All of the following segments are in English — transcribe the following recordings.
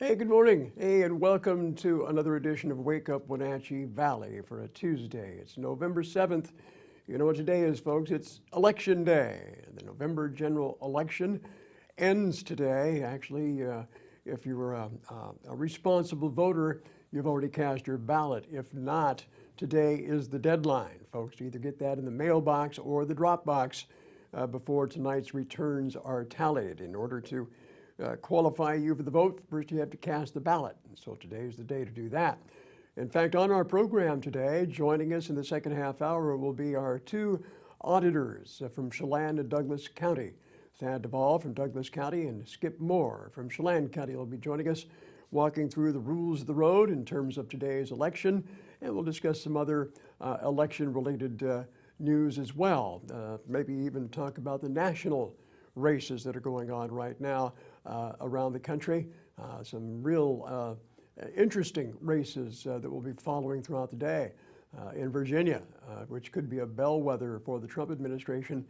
Hey, good morning. Hey, and welcome to another edition of Wake Up Wenatchee Valley for a Tuesday. It's November 7th. You know what today is, folks? It's Election Day. The November general election ends today. Actually, if you're a responsible voter, you've already cast your ballot. If not, today is the deadline, folks, to either get that in the mailbox or the drop box before tonight's returns are tallied. In order to qualify you for the vote, first you have to cast the ballot. And so today is the day to do that. In fact, on our program today, joining us in the second half hour will be our two auditors from Chelan and Douglas County. Thad Duvall from Douglas County and Skip Moore from Chelan County will be joining us, walking through the rules of the road in terms of today's election, and we'll discuss some other election-related news as well. Maybe even talk about the national races that are going on right now around the country. Some real interesting races that we'll be following throughout the day in Virginia, which could be a bellwether for the Trump administration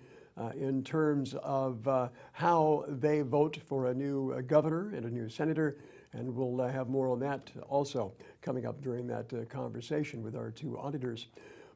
in terms of how they vote for a new governor and a new senator. And we'll have more on that also coming up during that conversation with our two auditors.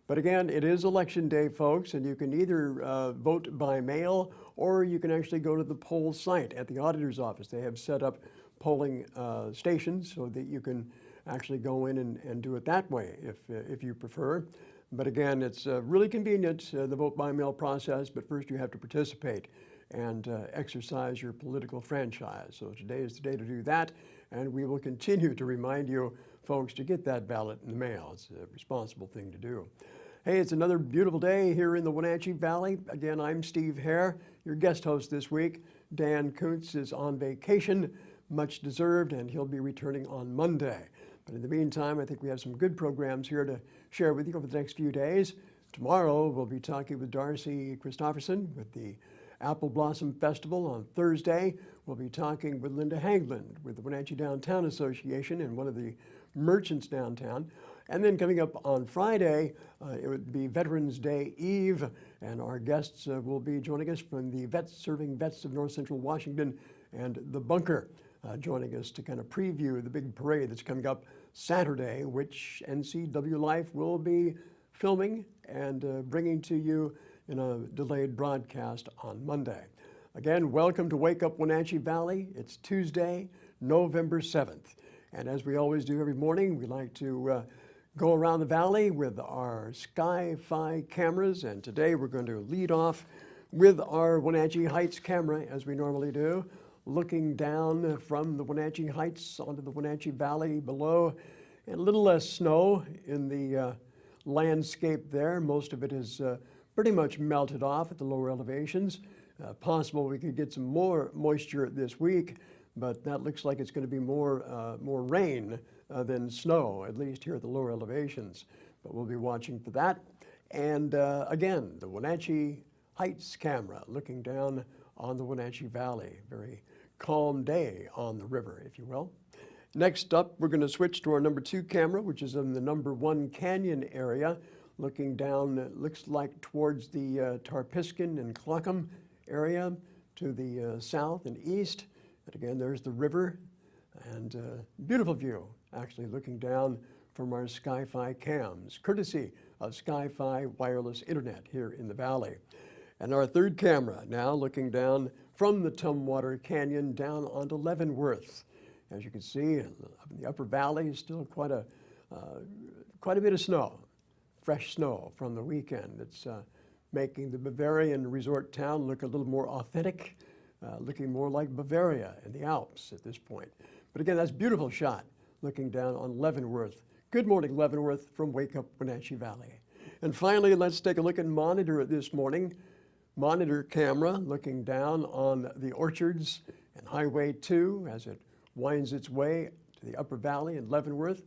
But again, it is election day, folks, and you can either vote by mail or you can actually go to the poll site at the auditor's office. They have set up polling stations so that you can actually go in and do it that way if you prefer. But again, it's really convenient, the vote by mail process, but first you have to participate and exercise your political franchise. So today is the day to do that, and we will continue to remind you, folks, to get that ballot in the mail. It's a responsible thing to do. Hey, it's another beautiful day here in the Wenatchee Valley. Again, I'm Steve Hare, your guest host this week. Dan Kuntz is on vacation, much deserved, and he'll be returning on Monday. But in the meantime, I think we have some good programs here to share with you over the next few days. Tomorrow, we'll be talking with Darcy Christopherson with the Apple Blossom Festival. On Thursday, we'll be talking with Linda Hagland with the Wenatchee Downtown Association and one of the merchants downtown. And then coming up on Friday, it would be Veterans Day Eve, and our guests will be joining us from the Serving Vets of North Central Washington and the Bunker, joining us to kind of preview the big parade that's coming up Saturday, which NCW Life will be filming and bringing to you in a delayed broadcast on Monday. Again, welcome to Wake Up Wenatchee Valley. It's Tuesday, November 7th. And as we always do every morning, we like to go around the valley with our Sky-Fi cameras. And today we're going to lead off with our Wenatchee Heights camera, as we normally do, looking down from the Wenatchee Heights onto the Wenatchee Valley below. And a little less snow in the landscape there. Most of it is pretty much melted off at the lower elevations. Possible we could get some more moisture this week, but that looks like it's going to be more rain than snow, at least here at the lower elevations. But we'll be watching for that. And again, the Wenatchee Heights camera looking down on the Wenatchee Valley. Very calm day on the river, if you will. Next up, we're going to switch to our number 2 camera, which is in the number 1 canyon area, looking down, it looks like towards the Tarpiskin and Clackham area to the south and east. And again, there's the river, and beautiful view, actually, looking down from our Sky-Fi cams, courtesy of Sky-Fi wireless internet here in the valley. And our 3rd camera now looking down from the Tumwater Canyon down onto Leavenworth. As you can see, in the upper valley is still quite a bit of snow, fresh snow from the weekend. It's making the Bavarian resort town look a little more authentic, looking more like Bavaria in the Alps at this point. But again, that's a beautiful shot looking down on Leavenworth. Good morning, Leavenworth, from Wake Up Wenatchee Valley. And finally, let's take a look at Monitor this morning. Monitor camera looking down on the orchards and Highway 2 as it winds its way to the upper valley in Leavenworth.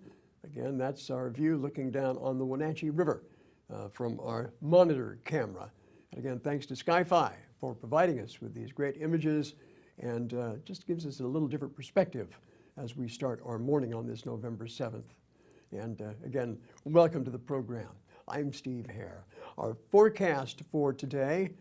Again, that's our view looking down on the Wenatchee River from our Monitor camera. And again, thanks to Sky-Fi for providing us with these great images, and just gives us a little different perspective as we start our morning on this November 7th. And again, welcome to the program. I'm Steve Hare. Our forecast for today,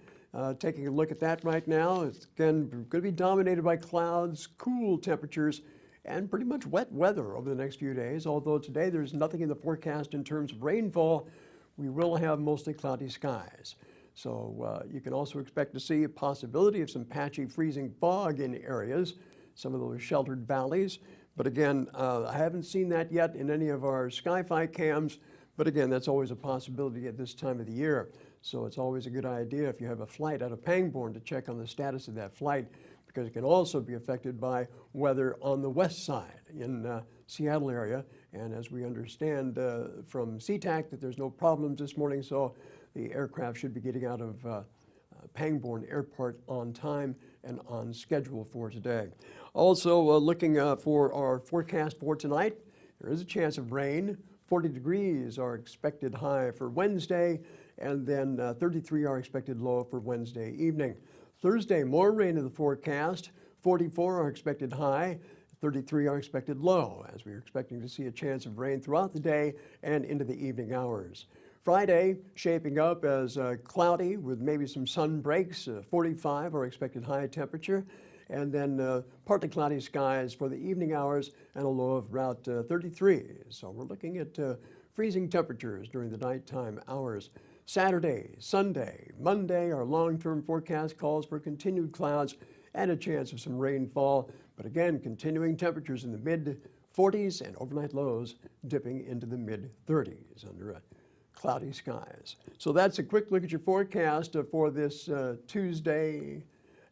taking a look at that right now, it's again going to be dominated by clouds, cool temperatures, and pretty much wet weather over the next few days. Although today there's nothing in the forecast in terms of rainfall, we will have mostly cloudy skies. So you can also expect to see a possibility of some patchy freezing fog in areas, some of those sheltered valleys. But again, I haven't seen that yet in any of our Sky-Fi cams. But again, that's always a possibility at this time of the year. So it's always a good idea if you have a flight out of Pangbourne to check on the status of that flight, because it can also be affected by weather on the west side in Seattle area. And as we understand from SeaTac that there's no problems this morning, so the aircraft should be getting out of Pangbourne Airport on time and on schedule for today. Also looking for our forecast for tonight, there is a chance of rain. 40 degrees are expected high for Wednesday, and then 33 are expected low for Wednesday evening. Thursday, more rain in the forecast. 44 are expected high, 33 are expected low, as we're expecting to see a chance of rain throughout the day and into the evening hours. Friday, shaping up as cloudy with maybe some sun breaks. 45 are expected high temperature, and then partly cloudy skies for the evening hours and a low of about 33. So we're looking at freezing temperatures during the nighttime hours. Saturday, Sunday, Monday, our long-term forecast calls for continued clouds and a chance of some rainfall. But again, continuing temperatures in the mid-40s and overnight lows dipping into the mid-30s under cloudy skies. So that's a quick look at your forecast for this Tuesday.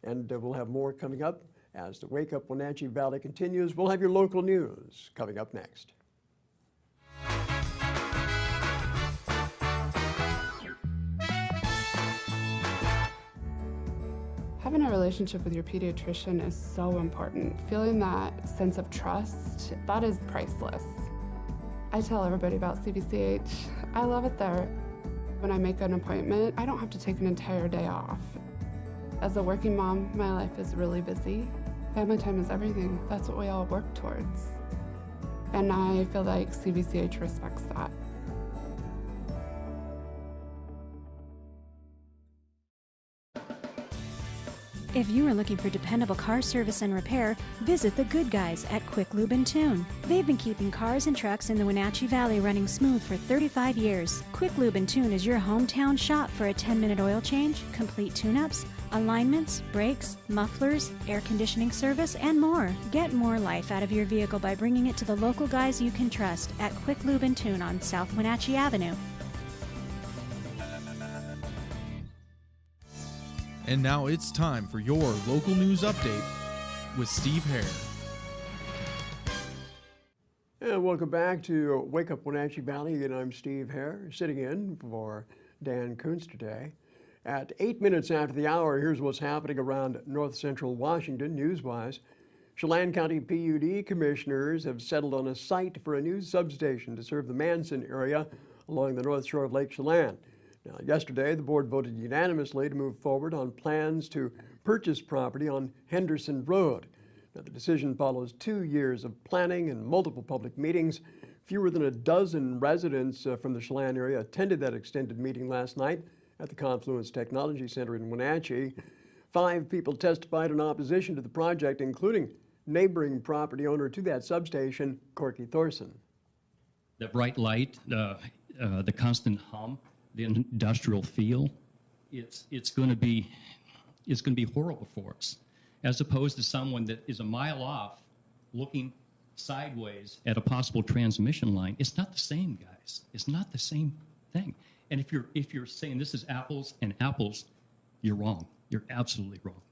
And we'll have more coming up as the Wake Up Wenatchee Valley continues. We'll have your local news coming up next. Having a relationship with your pediatrician is so important. Feeling that sense of trust, that is priceless. I tell everybody about CVCH. I love it there. When I make an appointment, I don't have to take an entire day off. As a working mom, my life is really busy. Family time is everything. That's what we all work towards. And I feel like CVCH respects that. If you are looking for dependable car service and repair, visit the good guys at Quick Lube and Tune. They've been keeping cars and trucks in the Wenatchee Valley running smooth for 35 years. Quick Lube and Tune is your hometown shop for a 10-minute oil change, complete tune-ups, alignments, brakes, mufflers, air conditioning service, and more. Get more life out of your vehicle by bringing it to the local guys you can trust at Quick Lube and Tune on South Wenatchee Avenue. And now it's time for your local news update with Steve Hare. And welcome back to Wake Up Wenatchee Valley. And I'm Steve Hare, sitting in for Dan Kuntz today. At 8 minutes after the hour, here's what's happening around north central Washington news-wise. Chelan County PUD commissioners have settled on a site for a new substation to serve the Manson area along the north shore of Lake Chelan. Now, yesterday, the board voted unanimously to move forward on plans to purchase property on Henderson Road. Now, the decision follows 2 years of planning and multiple public meetings. Fewer than a dozen residents from the Chelan area attended that extended meeting last night at the Confluence Technology Center in Wenatchee. 5 people testified in opposition to the project, including neighboring property owner to that substation, Corky Thorson. The bright light, the constant hum, the industrial feel, it's going to be horrible for us, as opposed to someone that is a mile off looking sideways at a possible transmission line. It's not the same, guys. It's not the same thing. And if you're saying this is apples and apples, you're wrong. You're absolutely wrong.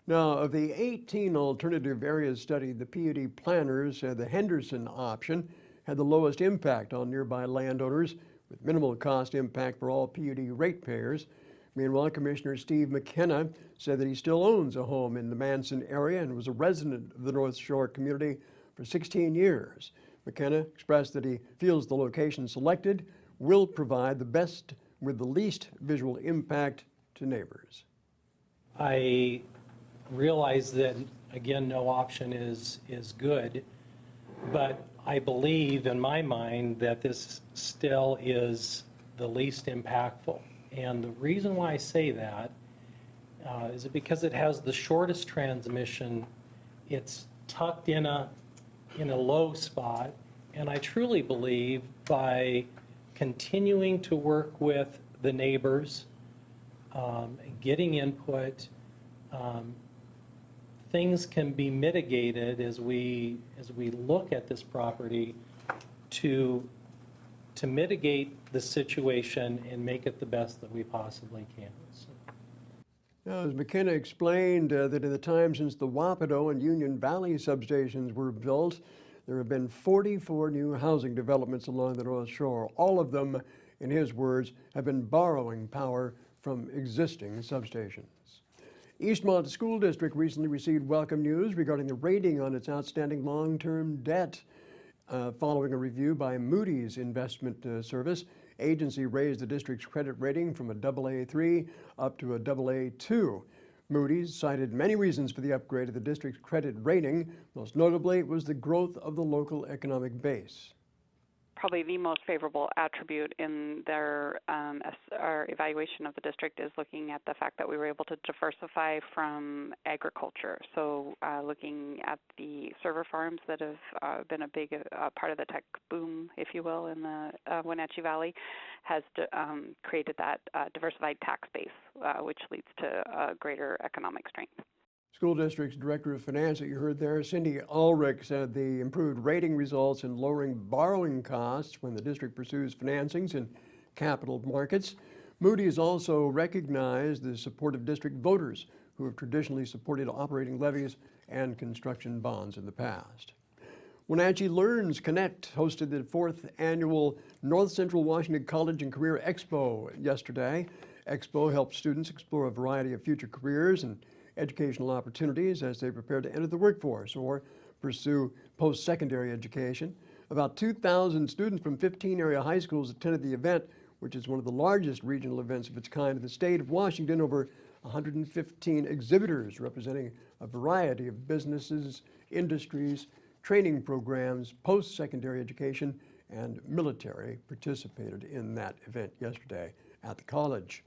Now, of the 18 alternative areas studied, the PUD planners said the Henderson option had the lowest impact on nearby landowners, with minimal cost impact for all PUD ratepayers. Meanwhile, Commissioner Steve McKenna said that he still owns a home in the Manson area and was a resident of the North Shore community for 16 years. McKenna expressed that he feels the location selected will provide the best with the least visual impact to neighbors. I realize that, again, no option is good, but I believe in my mind that this still is the least impactful. And the reason why I say that is because it has the shortest transmission. It's tucked in a low spot. And I truly believe by continuing to work with the neighbors, getting input, things can be mitigated as we look at this property to mitigate the situation and make it the best that we possibly can. So. Now, as McKenna explained, that in the time since the Wapato and Union Valley substations were built, there have been 44 new housing developments along the North Shore. All of them, in his words, have been borrowing power from existing substations. Eastmont School District recently received welcome news regarding the rating on its outstanding long-term debt. Following a review by Moody's Investment Service, agency raised the district's credit rating from a AA3 up to a AA2. Moody's cited many reasons for the upgrade of the district's credit rating. Most notably, it was the growth of the local economic base. Probably the most favorable attribute in their our evaluation of the district is looking at the fact that we were able to diversify from agriculture. So looking at the server farms that have been a big part of the tech boom, if you will, in the Wenatchee Valley, has created that diversified tax base, which leads to greater economic strength. School District's Director of Finance that you heard there, Cindy Ulrich, said the improved rating results in lowering borrowing costs when the district pursues financings in capital markets. Moody's also recognized the support of district voters who have traditionally supported operating levies and construction bonds in the past. Wenatchee Learns Connect hosted the 4th annual North Central Washington College and Career Expo yesterday. Expo helps students explore a variety of future careers and educational opportunities as they prepare to enter the workforce or pursue post-secondary education. About 2,000 students from 15 area high schools attended the event, which is one of the largest regional events of its kind in the state of Washington. Over 115 exhibitors representing a variety of businesses, industries, training programs, post-secondary education, and military participated in that event yesterday at the college.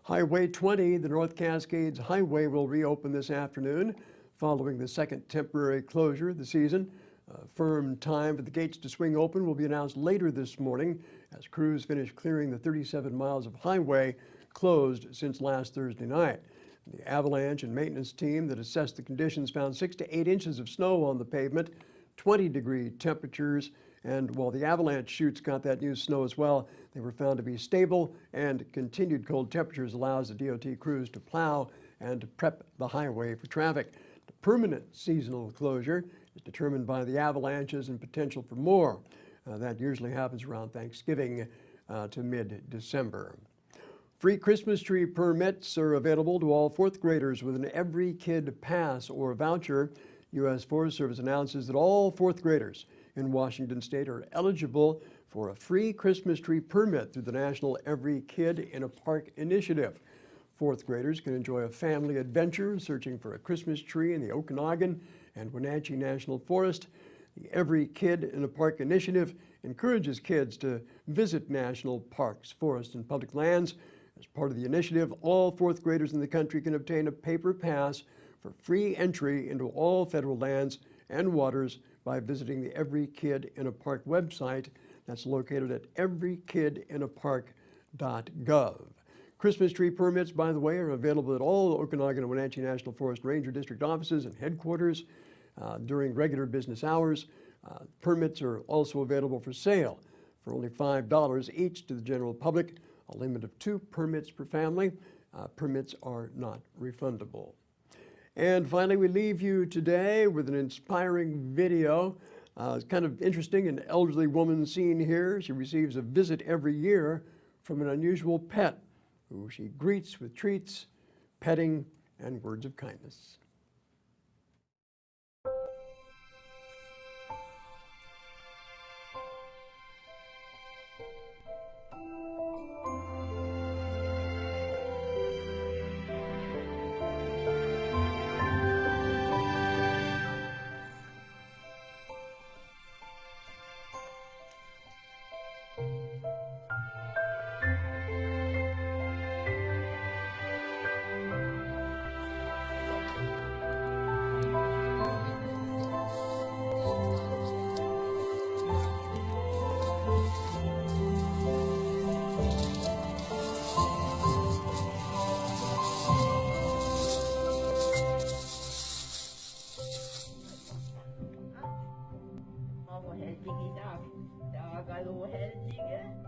Highway 20, the North Cascades Highway, will reopen this afternoon following the second temporary closure of the season. A firm time for the gates to swing open will be announced later this morning as crews finish clearing the 37 miles of highway closed since last Thursday night. The avalanche and maintenance team that assessed the conditions found 6 to 8 inches of snow on the pavement, 20-degree temperatures, and while the avalanche chutes got that new snow as well, they were found to be stable, and continued cold temperatures allows the DOT crews to plow and to prep the highway for traffic. The permanent seasonal closure is determined by the avalanches and potential for more. That usually happens around Thanksgiving to mid-December. Free Christmas tree permits are available to all 4th graders with an Every Kid Pass or voucher. U.S. Forest Service announces that all 4th graders in Washington State are eligible for a free Christmas tree permit through the National Every Kid in a Park initiative. 4th graders can enjoy a family adventure searching for a Christmas tree in the Okanagan and Wenatchee National Forest. The Every Kid in a Park initiative encourages kids to visit national parks, forests, and public lands. As part of the initiative, all 4th graders in the country can obtain a paper pass for free entry into all federal lands and waters by visiting the Every Kid in a Park website. That's located at everykidinapark.gov. Christmas tree permits, by the way, are available at all Okanagan and Wenatchee National Forest Ranger District offices and headquarters during regular business hours. Permits are also available for sale for only $5 each to the general public, a limit of 2 permits per family. Permits are not refundable. And finally, we leave you today with an inspiring video. It's kind of interesting, an elderly woman seen here. She receives a visit every year from an unusual pet who she greets with treats, petting, and words of kindness. heldig이다. 나가로 heldige.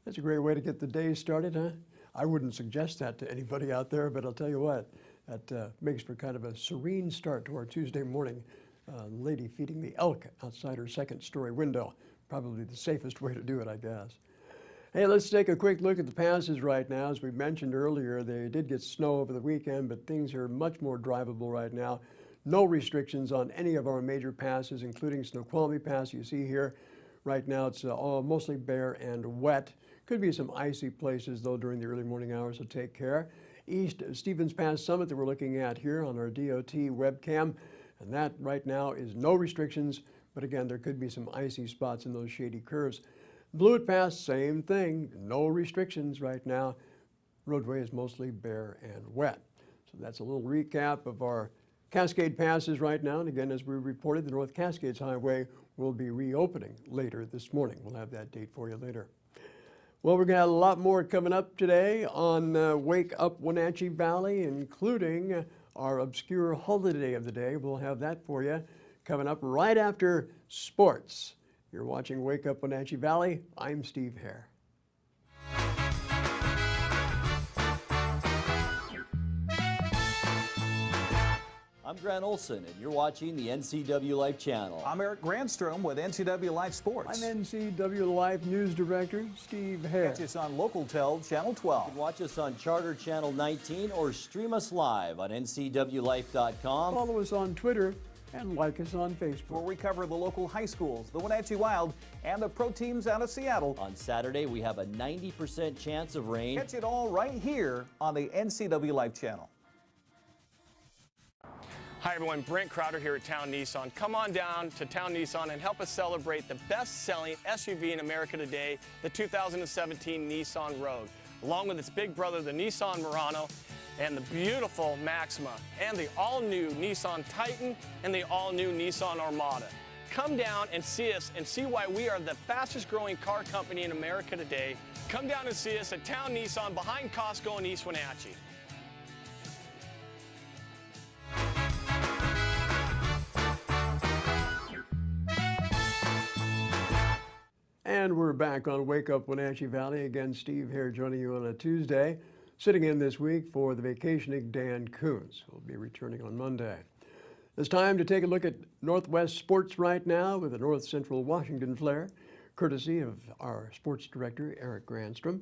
That's a great way to get the day started, huh? I wouldn't suggest that to anybody out there, but I'll tell you what, that makes for kind of a serene start to our Tuesday morning. Lady feeding the elk outside her second-story window. Probably the safest way to do it, I guess. Hey, let's take a quick look at the passes right now. As we mentioned earlier, they did get snow over the weekend, but things are much more drivable right now. No restrictions on any of our major passes, including Snoqualmie Pass you see here. Right now it's all mostly bare and wet. Could be some icy places though during the early morning hours, so take care. East Stevens Pass Summit that we're looking at here on our DOT webcam, and that right now is no restrictions, but again there could be some icy spots in those shady curves. Blewett Pass, same thing, no restrictions right now. Roadway is mostly bare and wet. So that's a little recap of our Cascade passes right now, and again as we reported, the North Cascades Highway will be reopening later this morning. We'll have that date for you later. Well, we're going to have a lot more coming up today on Wake Up Wenatchee Valley, including our obscure holiday of the day. We'll have that for you coming up right after sports. You're watching Wake Up Wenatchee Valley. I'm Steve Hare. I'm Grant Olson, and you're watching the NCW Life channel. I'm Eric Grandstrom with NCW Life Sports. I'm NCW Life News Director Steve Hare. Catch us on Local Tel Channel 12. You can watch us on Charter Channel 19 or stream us live on ncwlife.com. Follow us on Twitter and like us on Facebook. Where we cover the local high schools, the Wenatchee Wild, and the pro teams out of Seattle. On Saturday, we have a 90% chance of rain. Catch it all right here on the NCW Life channel. Hi everyone, Brent Crowder here at Town Nissan. Come on down to Town Nissan and help us celebrate the best-selling SUV in America today, the 2017 Nissan Rogue, along with its big brother, the Nissan Murano, and the beautiful Maxima, and the all-new Nissan Titan, and the all-new Nissan Armada. Come down and see us and see why we are the fastest-growing car company in America today. Come down and see us at Town Nissan behind Costco in East Wenatchee. And we're back on Wake Up Wenatchee Valley. Again, Steve here joining you on a Tuesday. Sitting in this week for the vacationing Dan Coons, who will be returning on Monday. It's time to take a look at Northwest sports right now with the North Central Washington flair, courtesy of our sports director, Eric Grandstrom.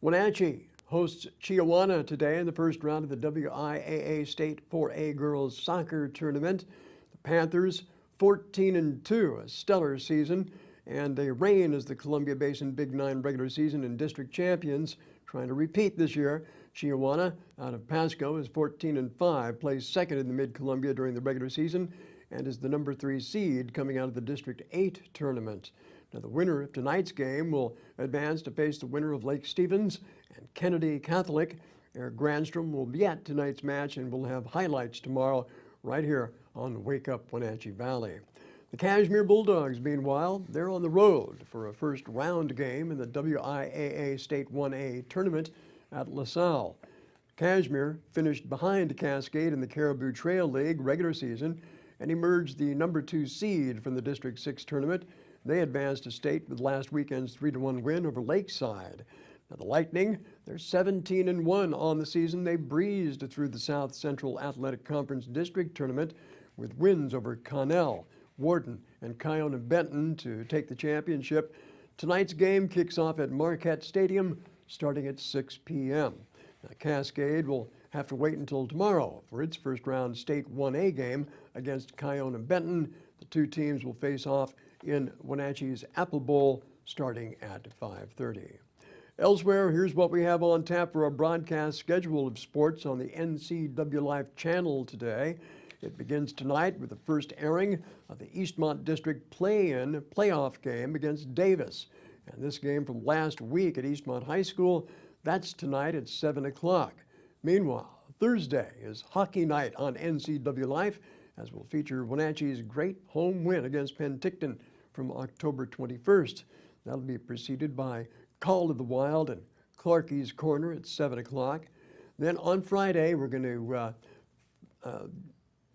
Wenatchee hosts Chiawana today in the first round of the WIAA State 4A Girls Soccer Tournament. The Panthers, 14-2, a stellar season, and they reign as the Columbia Basin Big 9 regular season and district champions, trying to repeat this year. Chiawana out of Pasco is 14-5, plays second in the Mid-Columbia during the regular season, and is the number 3 seed coming out of the District 8 tournament. Now the winner of tonight's game will advance to face the winner of Lake Stevens and Kennedy Catholic. Eric Grandstrom will be at tonight's match, and we'll have highlights tomorrow right here on Wake Up Wenatchee Valley. The Cashmere Bulldogs, meanwhile, they're on the road for a first round game in the WIAA State 1A tournament at LaSalle. Cashmere finished behind Cascade in the Caribou Trail League regular season and emerged the number 2 seed from the District 6 tournament. They advanced to state with last weekend's 3-1 win over Lakeside. Now the Lightning, they're 17-1 on the season. They breezed through the South Central Athletic Conference District tournament with wins over Connell, Wharton, and Kiona-Benton to take the championship. Tonight's game kicks off at Marquette Stadium starting at 6 p.m. Now, Cascade will have to wait until tomorrow for its first round State 1A game against Kiona-Benton. The two teams will face off in Wenatchee's Apple Bowl starting at 5:30. Elsewhere, here's what we have on tap for our broadcast schedule of sports on the NCW Life channel today. It begins tonight with the first airing of the Eastmont District play-in playoff game against Davis. And this game from last week at Eastmont High School, that's tonight at 7 o'clock. Meanwhile, Thursday is hockey night on NCW Life as we'll feature Wenatchee's great home win against Penticton from October 21st. That'll be preceded by Call to the Wild and Clarkie's Corner at 7 o'clock. Then on Friday, we're going to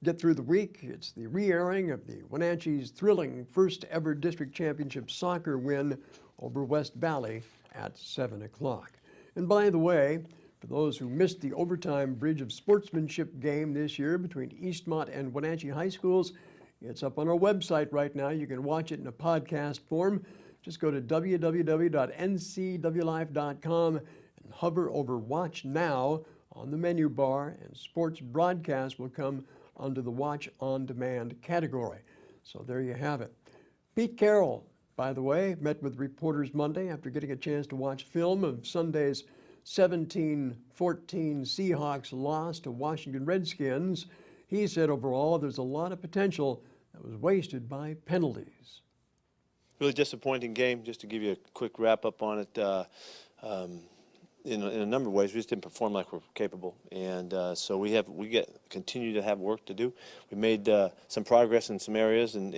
get through the week. It's the re-airing of the Wenatchee's thrilling first ever district championship soccer win over West Valley at 7 o'clock. And by the way, for those who missed the overtime Bridge of Sportsmanship game this year between Eastmont and Wenatchee High Schools, it's up on our website right now. You can watch it in a podcast form. Just go to www.ncwlife.com and hover over Watch Now on the menu bar, and sports broadcast will come under the Watch on Demand category. So there you have it. Pete Carroll, by the way, met with reporters Monday after getting a chance to watch film of Sunday's 17-14 Seahawks loss to Washington Redskins. He said overall there's a lot of potential that was wasted by penalties. Really disappointing game. Just to give you a quick wrap up on it, in a number of ways, we just didn't perform like we're capable, and so we continue to have work to do. We made some progress in some areas, and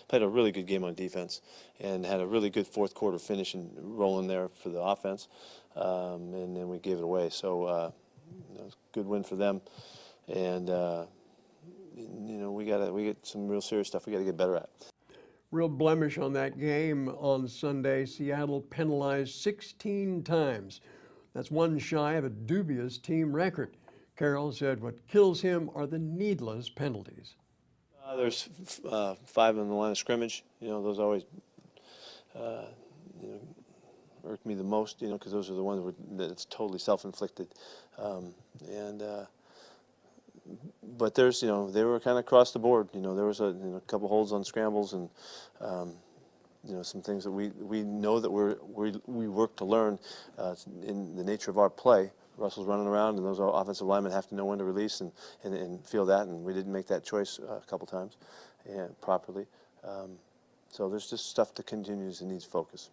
played a really good game on defense, and had a really good fourth quarter finish and rolling there for the offense, and then we gave it away. So it was a good win for them, and we get some real serious stuff we got to get better at. Real blemish on that game on Sunday. Seattle penalized 16 times. That's one shy of a dubious team record. Carroll said what kills him are the needless penalties. There's 5 on the line of scrimmage. Those always irk me the most, because those are the ones that's totally self-inflicted. But there's, they were kind of across the board. There was a couple holds on scrambles, and some things that we know that we work to learn in the nature of our play. Russell's running around, and those offensive linemen have to know when to release and feel that, and we didn't make that choice a couple times properly. So there's just stuff that continues and needs focus.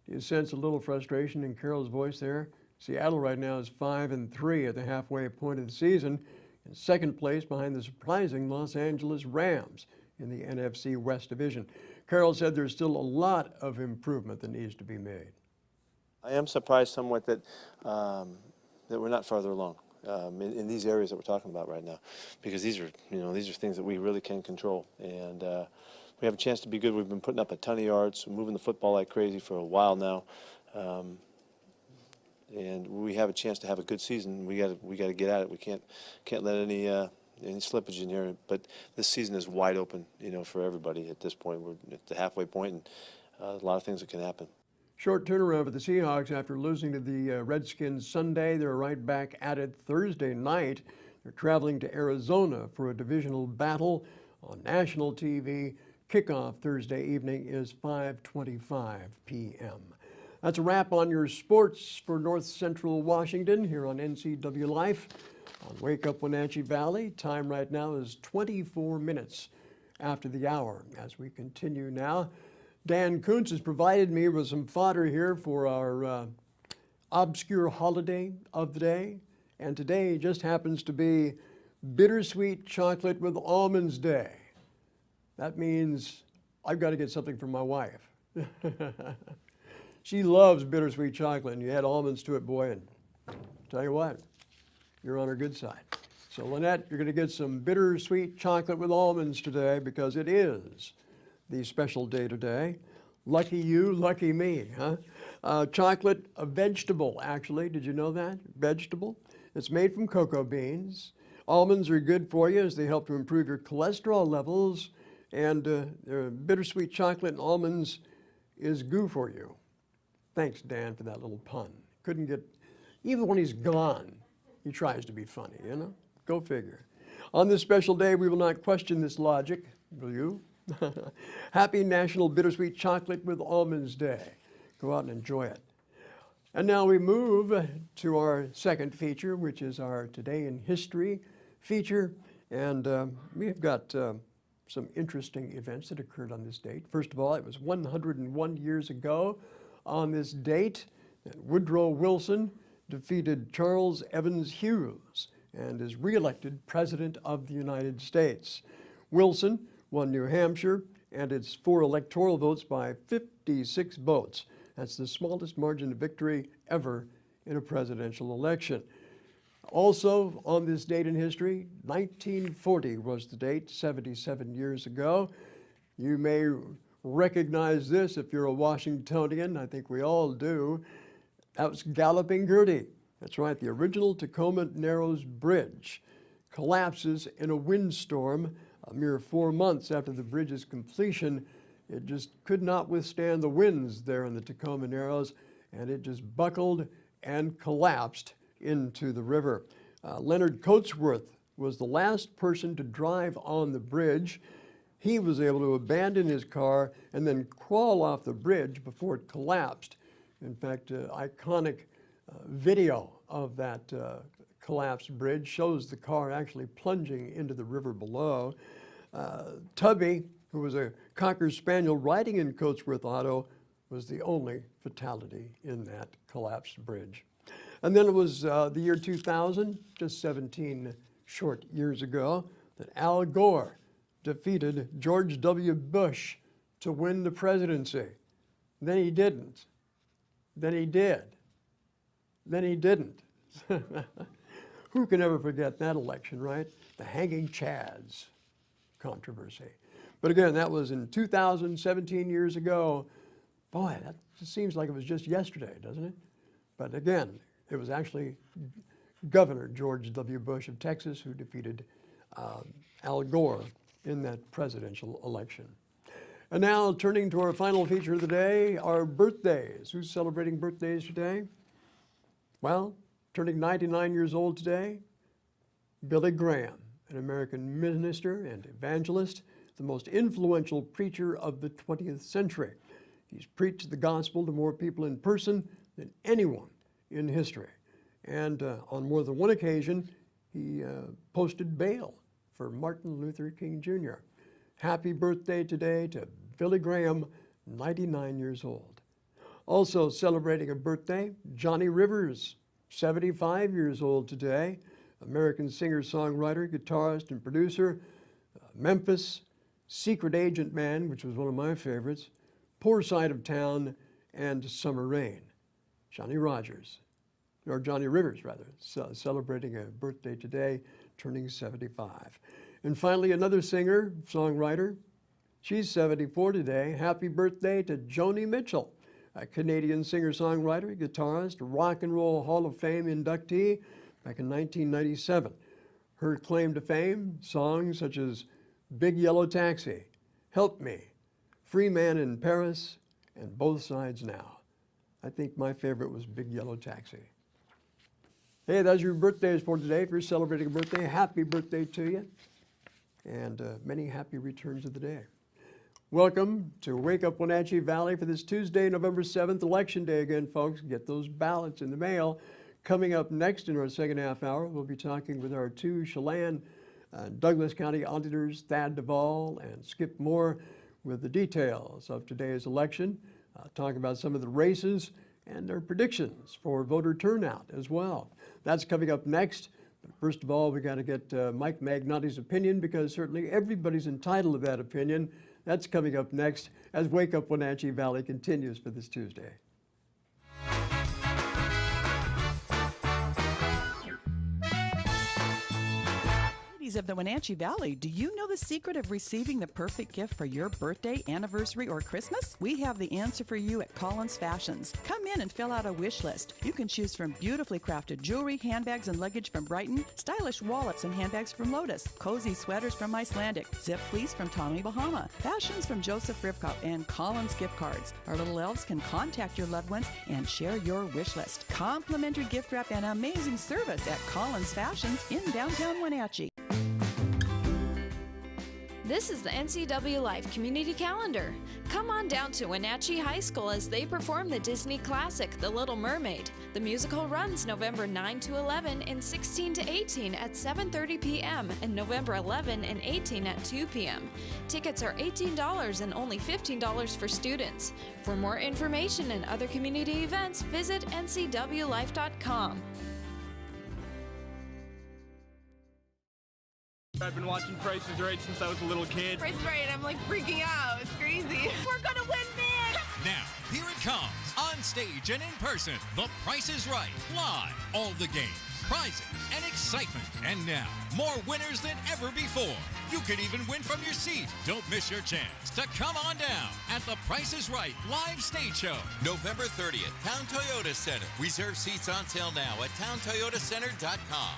Do you sense a little frustration in Carroll's voice there? Seattle right now is 5-3 at the halfway point of the season, in second place behind the surprising Los Angeles Rams in the NFC West Division. Carroll said there's still a lot of improvement that needs to be made. I am surprised somewhat that that we're not farther along in these areas that we're talking about right now, because these are things that we really can control, and we have a chance to be good. We've been putting up a ton of yards, moving the football like crazy for a while now, and we have a chance to have a good season. We got to get at it. We can't let any slippage in here. But this season is wide open, for everybody at this point. We're at the halfway point, and a lot of things that can happen. Short turnaround for the Seahawks after losing to the Redskins Sunday. They're right back at it Thursday night. They're traveling to Arizona for a divisional battle on national TV. Kickoff Thursday evening is 5:25 p.m. That's a wrap on your sports for North Central Washington here on NCW Life on Wake Up Wenatchee Valley. Time right now is 24 minutes after the hour. As we continue now, Dan Kuntz has provided me with some fodder here for our obscure holiday of the day. And today just happens to be Bittersweet Chocolate with Almonds Day. That means I've got to get something for my wife. She loves bittersweet chocolate, and you add almonds to it, boy, and tell you what, you're on her good side. So Lynette, you're going to get some bittersweet chocolate with almonds today, because it is the special day today. Lucky you, lucky me, huh? Chocolate, a vegetable, actually. Did you know that? Vegetable. It's made from cocoa beans. Almonds are good for you as they help to improve your cholesterol levels, and bittersweet chocolate and almonds is goo for you. Thanks, Dan, for that little pun. Couldn't get, even when he's gone, he tries to be funny, Go figure. On this special day, we will not question this logic, will you? Happy National Bittersweet Chocolate with Almonds Day. Go out and enjoy it. And now we move to our second feature, which is our Today in History feature. And we've got some interesting events that occurred on this date. First of all, it was 101 years ago on this date that Woodrow Wilson defeated Charles Evans Hughes and is reelected President of the United States. Wilson won New Hampshire and its 4 electoral votes by 56 votes. That's the smallest margin of victory ever in a presidential election. Also, on this date in history, 1940 was the date, 77 years ago. You may recognize this if you're a Washingtonian. I think we all do. That was Galloping Gertie. That's right, the original Tacoma Narrows Bridge collapses in a windstorm a mere 4 months after the bridge's completion. It just could not withstand the winds there in the Tacoma Narrows, and it just buckled and collapsed into the river. Leonard Coatsworth was the last person to drive on the bridge. He was able to abandon his car and then crawl off the bridge before it collapsed. In fact, iconic video of that collapsed bridge shows the car actually plunging into the river below. Tubby, who was a Cocker Spaniel riding in Coatsworth Auto, was the only fatality in that collapsed bridge. And then it was the year 2000, just 17 short years ago, that Al Gore defeated George W. Bush to win the presidency. Then he didn't. Then he did. Then he didn't. Who can ever forget that election, right? The hanging chads controversy. But again, that was in 2017 years ago. Boy, that just seems like it was just yesterday, doesn't it? But again, it was actually Governor George W. Bush of Texas who defeated Al Gore in that presidential election. And now, turning to our final feature of the day, our birthdays. Who's celebrating birthdays today? Well, turning 99 years old today, Billy Graham, an American minister and evangelist, the most influential preacher of the 20th century. He's preached the gospel to more people in person than anyone in history. And on more than one occasion, he posted bail for Martin Luther King Jr. Happy birthday today to Billy Graham, 99 years old. Also celebrating a birthday, Johnny Rivers, 75 years old today, American singer-songwriter, guitarist, and producer. Memphis, Secret Agent Man, which was one of my favorites, Poor Side of Town, and Summer Rain. Johnny Rivers, celebrating a birthday today, turning 75. And finally, another singer, songwriter. She's 74 today. Happy birthday to Joni Mitchell, a Canadian singer-songwriter, guitarist, Rock and Roll Hall of Fame inductee back in 1997. Her claim to fame, songs such as Big Yellow Taxi, Help Me, Free Man in Paris, and Both Sides Now. I think my favorite was Big Yellow Taxi. Hey, that's your birthdays for today. If you're celebrating a birthday, happy birthday to you. And many happy returns of the day. Welcome to Wake Up Wenatchee Valley for this Tuesday, November 7th, Election Day again, folks. Get those ballots in the mail. Coming up next in our second half hour, we'll be talking with our 2 Chelan Douglas County auditors, Thad Duvall and Skip Moore, with the details of today's election, talking about some of the races and their predictions for voter turnout as well. That's coming up next. But first of all, we got to get Mike Magnotti's opinion, because certainly everybody's entitled to that opinion. That's coming up next as Wake Up Wenatchee Valley continues for this Tuesday. Of the Wenatchee Valley, do you know the secret of receiving the perfect gift for your birthday, anniversary, or Christmas? We have the answer for you at Collins Fashions. Come in and fill out a wish list. You can choose from beautifully crafted jewelry, handbags, and luggage from Brighton, stylish wallets and handbags from Lotus, cozy sweaters from Icelandic, zip fleece from Tommy Bahama, fashions from Joseph Ribkop, and Collins gift cards. Our little elves can contact your loved ones and share your wish list. Complimentary gift wrap and amazing service at Collins Fashions in downtown Wenatchee. This is the NCW Life Community Calendar. Come on down to Wenatchee High School as they perform the Disney classic, The Little Mermaid. The musical runs November 9 to 11 and 16 to 18 at 7:30 p.m. and November 11 and 18 at 2 p.m. Tickets are $18 and only $15 for students. For more information and other community events, visit ncwlife.com. I've been watching Price is Right since I was a little kid. Price is Right, and I'm like freaking out. It's crazy. We're gonna win big! Now, here it comes. On stage and in person, The Price is Right. Live. All the games, prizes, and excitement. And now, more winners than ever before. You could even win from your seat. Don't miss your chance to come on down at The Price is Right live stage show. November 30th, Town Toyota Center. Reserve seats on sale now at towntoyotacenter.com.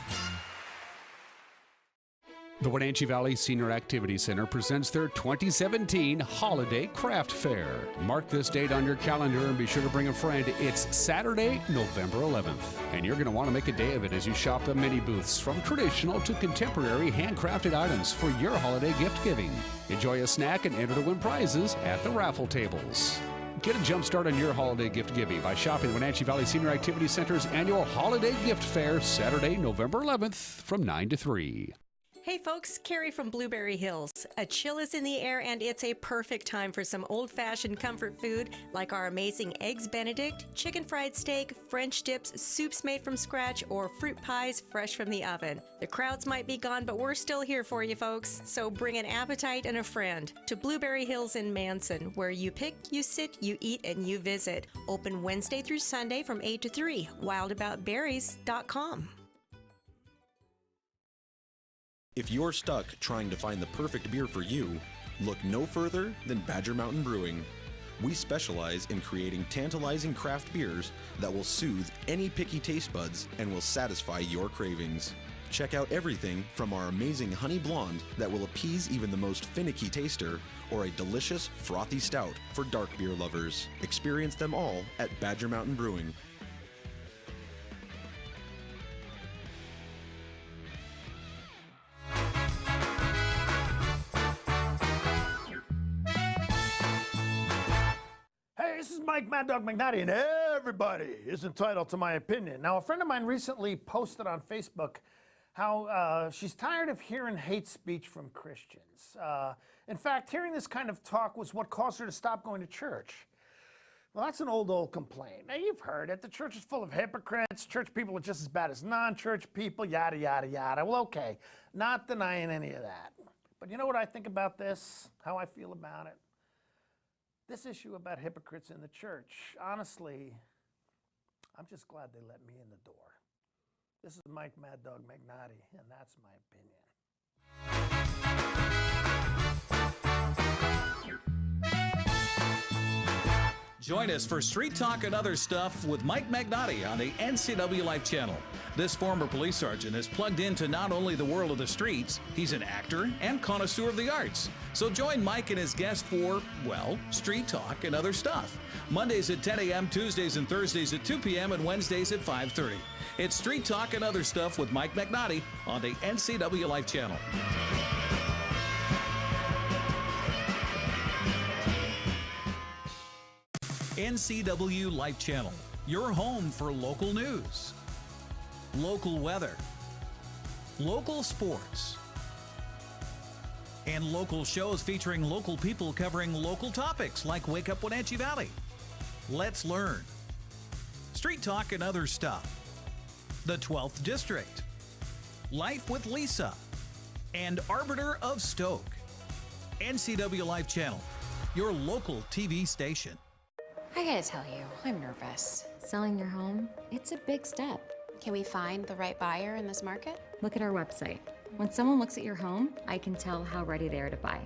The Wenatchee Valley Senior Activity Center presents their 2017 Holiday Craft Fair. Mark this date on your calendar and be sure to bring a friend. It's Saturday, November 11th. And you're going to want to make a day of it as you shop the mini booths from traditional to contemporary handcrafted items for your holiday gift giving. Enjoy a snack and enter to win prizes at the raffle tables. Get a jump start on your holiday gift giving by shopping the Wenatchee Valley Senior Activity Center's annual Holiday Gift Fair, Saturday, November 11th from 9 to 3. Hey folks, Carrie from Blueberry Hills. A chill is in the air and it's a perfect time for some old-fashioned comfort food like our amazing Eggs Benedict, chicken fried steak, French dips, soups made from scratch, or fruit pies fresh from the oven. The crowds might be gone, but we're still here for you folks. So bring an appetite and a friend to Blueberry Hills in Manson, where you pick, you sit, you eat, and you visit. Open Wednesday through Sunday from 8 to 3. wildaboutberries.com. If you're stuck trying to find the perfect beer for you, look no further than Badger Mountain Brewing. We specialize in creating tantalizing craft beers that will soothe any picky taste buds and will satisfy your cravings. Check out everything from our amazing Honey Blonde that will appease even the most finicky taster, or a delicious frothy stout for dark beer lovers. Experience them all at Badger Mountain Brewing. Hey, this is Mike Mad Dog McNatty, and everybody is entitled to my opinion. Now, a friend of mine recently posted on Facebook how she's tired of hearing hate speech from Christians. In fact, hearing this kind of talk was what caused her to stop going to church. Well, that's an old complaint. Now, you've heard it. The church is full of hypocrites. Church people are just as bad as non-church people, yada, yada, yada. Well, okay, not denying any of that. But you know what I think about this? How I feel about it? This issue about hypocrites in the church, honestly, I'm just glad they let me in the door. This is Mike Mad Dog McNatty, and that's my opinion. Join us for Street Talk and Other Stuff with Mike Magnotti on the NCW Life channel. This former police sergeant is plugged into not only the world of the streets, he's an actor and connoisseur of the arts. So join Mike and his guests for, well, Street Talk and Other Stuff. Mondays at 10 a.m., Tuesdays and Thursdays at 2 p.m., and Wednesdays at 5:30. It's Street Talk and Other Stuff with Mike Magnotti on the NCW Life channel. NCW Life channel, your home for local news, local weather, local sports, and local shows featuring local people covering local topics like Wake Up Wenatchee Valley. Let's learn. Street Talk and Other Stuff. The 12th District. Life with Lisa. And Arbiter of Stoke. NCW Life channel, your local TV station. I gotta tell you, I'm nervous. Selling your home, it's a big step. Can we find the right buyer in this market? Look at our website. When someone looks at your home, I can tell how ready they are to buy.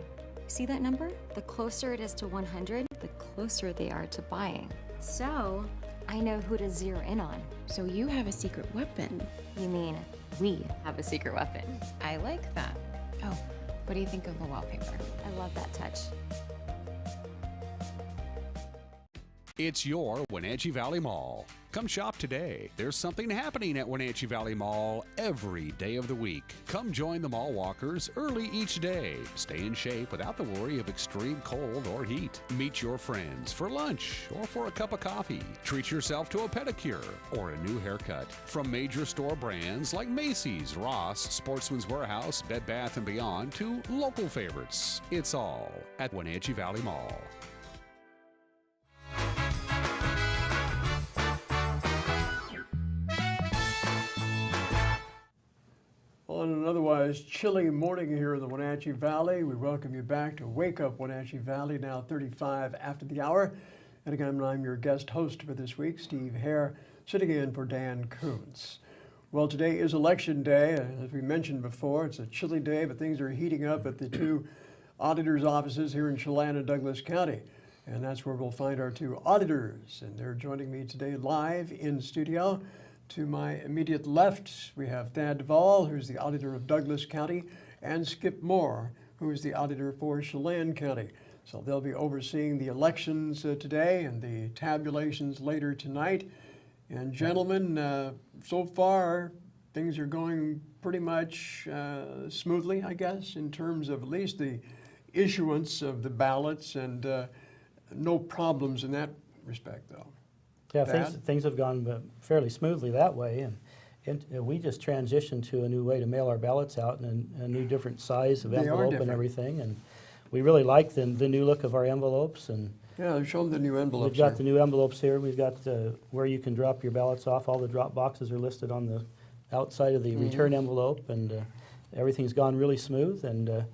See that number? The closer it is to 100, the closer they are to buying. So, I know who to zero in on. So you have a secret weapon. You mean we have a secret weapon. I like that. Oh, what do you think of the wallpaper? I love that touch. It's your Wenatchee Valley Mall. Come shop today. There's something happening at Wenatchee Valley Mall every day of the week. Come join the mall walkers early each day. Stay in shape without the worry of extreme cold or heat. Meet your friends for lunch or for a cup of coffee. Treat yourself to a pedicure or a new haircut. From major store brands like Macy's, Ross, Sportsman's Warehouse, Bed Bath & Beyond to local favorites. It's all at Wenatchee Valley Mall. On an otherwise chilly morning here in the Wenatchee Valley, we welcome you back to Wake Up Wenatchee Valley, now 35 after the hour. And again, I'm your guest host for this week, Steve Hare, sitting in for Dan Kuntz. Well, today is Election Day. As we mentioned before, it's a chilly day, but things are heating up at the two auditors' offices here in Chelan and Douglas County. And that's where we'll find our two auditors. And they're joining me today live in studio. To my immediate left, we have Thad Duvall, who's the auditor of Douglas County, and Skip Moore, who is the auditor for Chelan County. So they'll be overseeing the elections today and the tabulations later tonight. And gentlemen, so far, things are going pretty much smoothly, I guess, in terms of at least the issuance of the ballots, and no problems in that respect, though. Yeah, things have gone fairly smoothly that way, and we just transitioned to a new way to mail our ballots out, and a new different size of envelope and everything, and we really like the new look of our envelopes. And yeah, show them the new envelopes. We've got the new envelopes here. We've got where you can drop your ballots off. All the drop boxes are listed on the outside of the return envelope, and everything's gone really smooth, and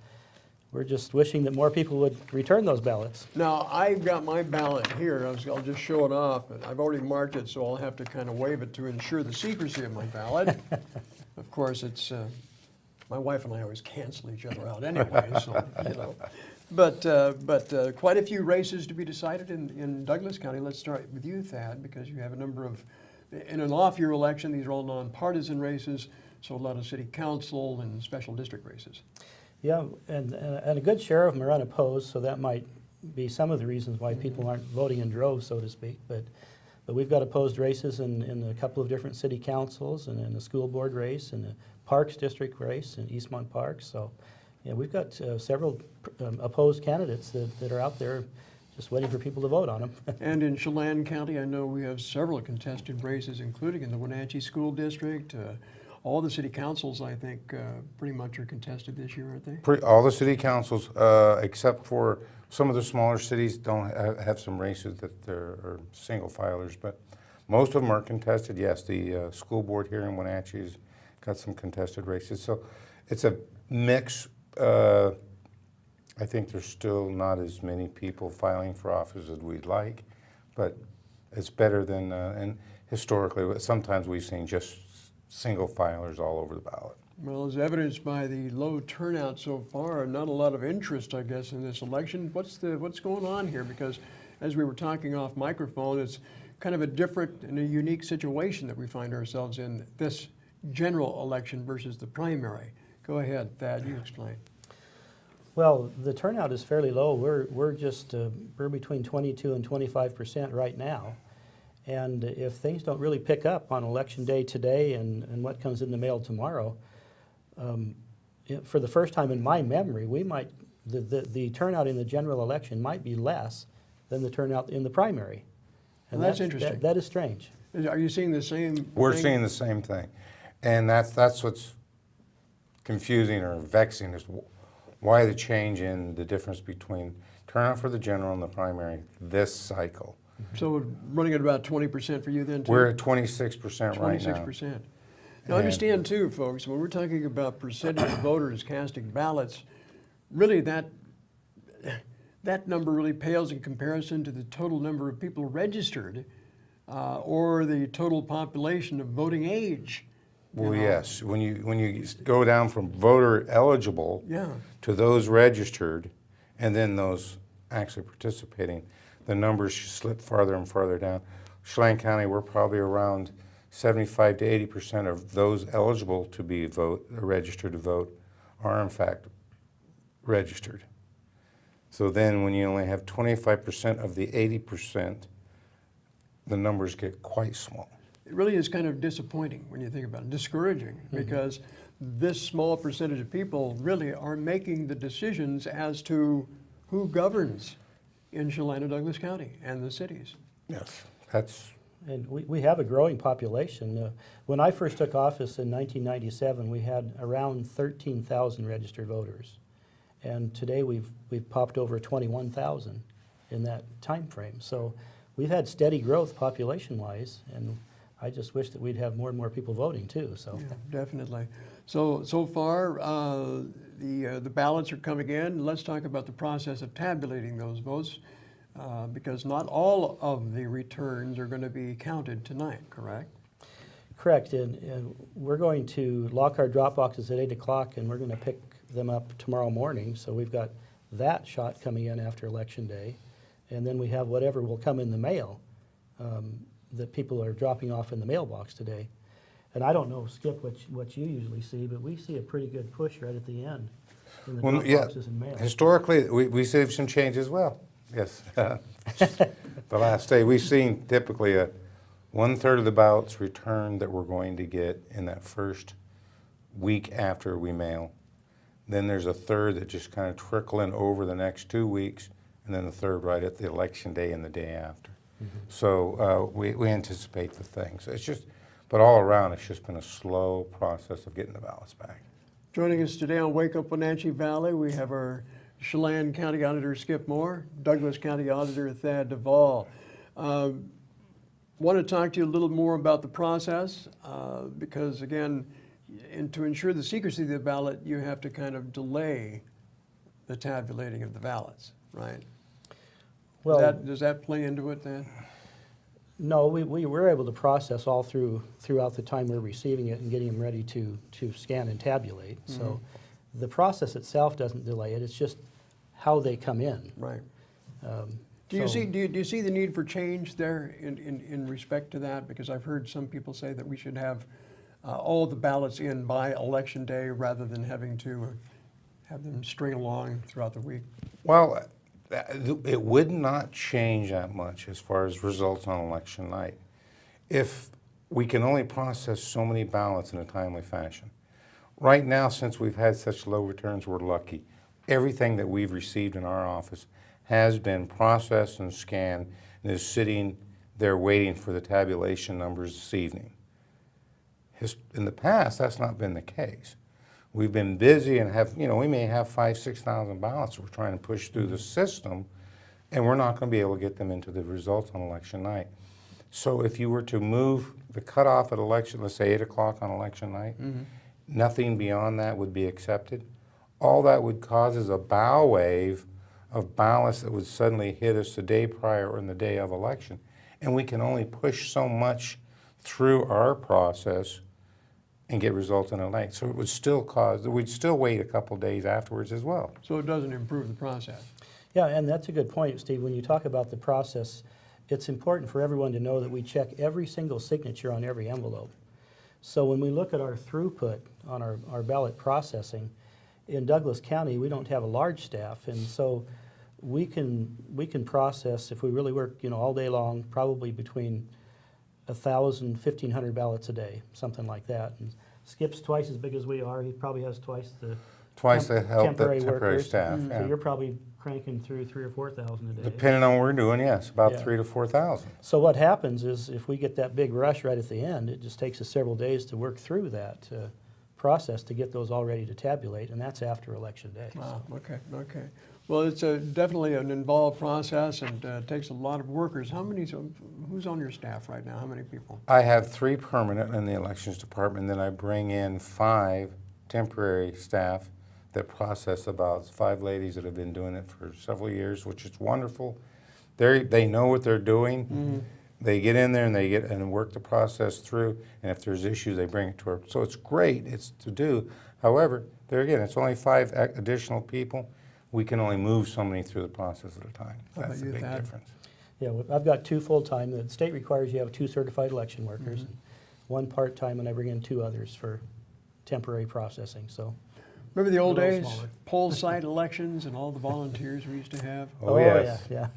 we're just wishing that more people would return those ballots. Now, I've got my ballot here. I'll just show it off. I've already marked it, so I'll have to kind of wave it to ensure the secrecy of my ballot. Of course, it's my wife and I always cancel each other out anyway, so you know. But quite a few races to be decided in Douglas County. Let's start with you, Thad, because you have a number of, in an off-year election, these are all nonpartisan races, so a lot of city council and special district races. Yeah, and a good share of them are unopposed, so that might be some of the reasons why people aren't voting in droves, so to speak. But we've got opposed races in a couple of different city councils, and in the school board race, and the Parks District race in Eastmont Park. So yeah, we've got several opposed candidates that are out there just waiting for people to vote on them. And in Chelan County, I know we have several contested races, including in the Wenatchee School District. All the city councils, I think, pretty much are contested this year, aren't they? All the city councils, except for some of the smaller cities, don't have some races that are single filers, but most of them are contested. Yes, the school board here in Wenatchee's got some contested races. So it's a mix. I think there's still not as many people filing for office as we'd like, but it's better than, and historically, sometimes we've seen just single filers all over the ballot. Well, as evidenced by the low turnout so far, not a lot of interest, I guess, in this election. What's going on here? Because as we were talking off microphone, it's kind of a different and a unique situation that we find ourselves in this general election versus the primary. Go ahead, Thad, you explain. Well, the turnout is fairly low. We're between 22 and 25% right now. And if things don't really pick up on Election Day today and what comes in the mail tomorrow, for the first time in my memory, the turnout in the general election might be less than the turnout in the primary. And well, that's interesting. That is strange. Are you seeing the same We're thing? seeing the same thing. And that's what's confusing or vexing, is why the change in the difference between turnout for the general and the primary this cycle. So we're running at about 20% for you then, too? We're at 26% right now. 26%. Now, understand, too, folks, when we're talking about percentage of voters casting ballots, really that number really pales in comparison to the total number of people registered or the total population of voting age. Well, yes. When you go down from voter eligible to those registered and then those actually participating, the numbers slip farther and farther down. Chelan County, we're probably around 75 to 80% of those eligible to be registered to vote are in fact registered. So then when you only have 25% of the 80%, the numbers get quite small. It really is kind of disappointing when you think about it, discouraging, because this small percentage of people really are making the decisions as to who governs in Chelan and Douglas County and the cities. Yes, and we have a growing population. When I first took office in 1997, we had around 13,000 registered voters, and today we've popped over 21,000 in that time frame. So we've had steady growth population-wise, and I just wish that we'd have more and more people voting too. So yeah, definitely. So far, the ballots are coming in. Let's talk about the process of tabulating those votes, because not all of the returns are going to be counted tonight, correct? Correct, and we're going to lock our drop boxes at 8 o'clock, and we're going to pick them up tomorrow morning. So we've got that shot coming in after Election Day, and then we have whatever will come in the mail that people are dropping off in the mailbox today. And I don't know, Skip, what you usually see, but we see a pretty good push right at the end in the drop boxes and mail. Historically, we see some change as well. Yes. The last day, we've seen typically a 1/3 of the ballots returned that we're going to get in that first week after we mail. Then there's a third that just kind of trickle in over the next 2 weeks, and then the third right at the Election Day and the day after. So we anticipate the things. It's just, but all around, it's just been a slow process of getting the ballots back. Joining us today on Wake Up Wenatchee Valley, we have our Chelan County Auditor Skip Moore, Douglas County Auditor Thad Duvall. Want to talk to you a little more about the process because, again, to ensure the secrecy of the ballot, you have to kind of delay the tabulating of the ballots, right? Well, Does that play into it then? No, we were able to process all throughout the time we're receiving it and getting them ready to scan and tabulate. So the process itself doesn't delay it. It's just how they come in. Right. Do you see the need for change there in respect to that? Because I've heard some people say that we should have all the ballots in by Election Day rather than having to have them string along throughout the week. Well, it would not change that much as far as results on election night if we can only process so many ballots in a timely fashion. Right now, since we've had such low returns, we're lucky. Everything that we've received in our office has been processed and scanned and is sitting there waiting for the tabulation numbers this evening. In the past, that's not been the case. We've been busy and we may have 5,000 to 6,000 ballots we're trying to push through the system, and we're not going to be able to get them into the results on election night. So if you were to move the cutoff at election, let's say 8 o'clock on election night, nothing beyond that would be accepted. All that would cause is a bow wave of ballots that would suddenly hit us the day prior or in the day of election. And we can only push so much through our process and get results in a night. So it would still we'd still wait a couple days afterwards as well. So it doesn't improve the process. Yeah, and that's a good point, Steve. When you talk about the process, it's important for everyone to know that we check every single signature on every envelope. So when we look at our throughput on our ballot processing, in Douglas County, we don't have a large staff, and so we can process, if we really work all day long, probably between 1,000, 1,500 ballots a day, something like that. And Skip's twice as big as we are. He probably has twice the temporary staff. So you're probably cranking through 3,000 or 4,000 a day. Depending on what we're doing, yes, about 3,000 to 4,000. So what happens is if we get that big rush right at the end, it just takes us several days to work through that process to get those all ready to tabulate, and that's after Election Day. Wow, okay. Well, it's definitely an involved process and takes a lot of workers. Who's on your staff right now? How many people? I have 3 permanent in the elections department, then I bring in 5 temporary staff that process about 5 ladies that have been doing it for several years, which is wonderful. They know what they're doing. They get in there and work the process through, and if there's issues, they bring it to her. So it's great, it's to do. However, there again, it's only 5 additional people. We can only move so many through the process at a time. That's the big difference. Yeah, I've got 2 full-time. The state requires you have 2 certified election workers, and 1 part-time, and I bring in 2 others for temporary processing. So, remember the old days, poll site elections and all the volunteers we used to have? Oh yes. Yeah.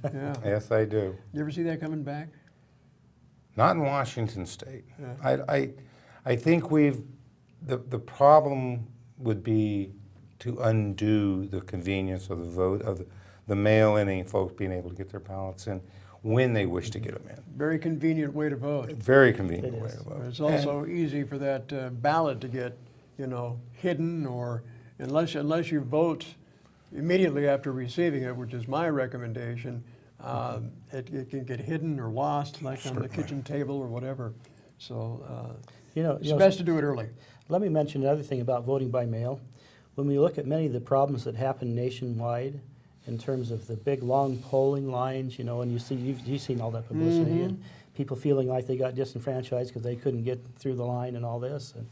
Yes, I do. You ever see that coming back? Not in Washington State. Yeah. I think the problem would be to undo the convenience of the vote, of the mail-in folks being able to get their ballots in when they wish to get them in. Very convenient way to vote. Very convenient way to vote. It's also easy for that ballot to get, hidden, or unless you vote immediately after receiving it, which is my recommendation, it can get hidden or lost, like on the kitchen table or whatever. So It's best to do it early. Let me mention another thing about voting by mail. When we look at many of the problems that happen nationwide in terms of the big long polling lines, you know, and you've seen all that publicity and people feeling like they got disenfranchised because they couldn't get through the line and all this. And